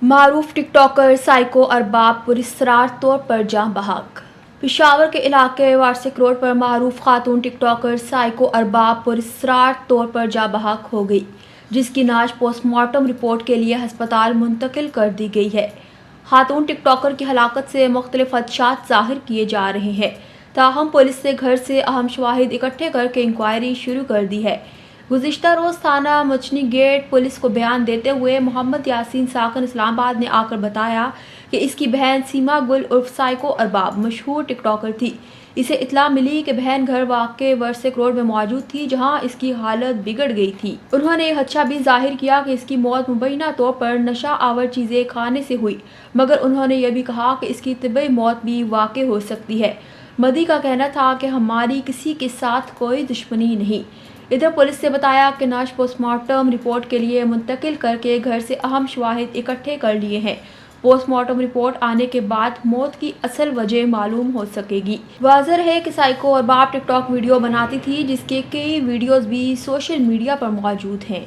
معروف ٹک talker psycho ارباب پراسرار طور پر جاں بحق۔ پشاور کے علاقے وارسک روڈ پر معروف خاتون ٹک ٹاکر سائیکو ارباب پراسرار طور پر جاں بحق ہو گئی، جس کی نعش پوسٹ مارٹم رپورٹ کے لیے ہسپتال منتقل کر دی گئی ہے۔ خاتون ٹک ٹاکر کی ہلاکت سے مختلف خدشات ظاہر کیے جا رہے ہیں، تاہم پولیس نے گھر سے اہم شواہد اکٹھے کر کے انکوائری شروع کر دی ہے۔ گزشتہ روز تھانہ مچھنی گیٹ پولیس کو بیان دیتے ہوئے محمد یاسین ساکن اسلام آباد نے آ کر بتایا کہ اس کی بہن سیما گل عرف سائیکو ارباب مشہور ٹک ٹاکر تھی۔ اسے اطلاع ملی کہ بہن گھر واقع ورسک روڈ میں موجود تھی، جہاں اس کی حالت بگڑ گئی تھی۔ انہوں نے یہ خدشہ بھی ظاہر کیا کہ اس کی موت مبینہ طور پر نشہ آور چیزیں کھانے سے ہوئی، مگر انہوں نے یہ بھی کہا کہ اس کی طبی موت بھی واقع ہو سکتی ہے۔ مدی کا کہنا تھا کہ ہماری کسی کے ساتھ کوئی دشمنی نہیں۔ ادھر پولیس نے بتایا کہ نعش پوسٹ مارٹم رپورٹ کے لیے منتقل کر کے گھر سے اہم شواہد اکٹھے کر لیے ہیں۔ پوسٹ مارٹم رپورٹ آنے کے بعد موت کی اصل وجہ معلوم ہو سکے گی۔ واضح ہے کہ سائیکو ارباب ٹک ٹاک ویڈیو بناتی تھی، جس کے کئی ویڈیوز بھی سوشل میڈیا پر موجود ہیں۔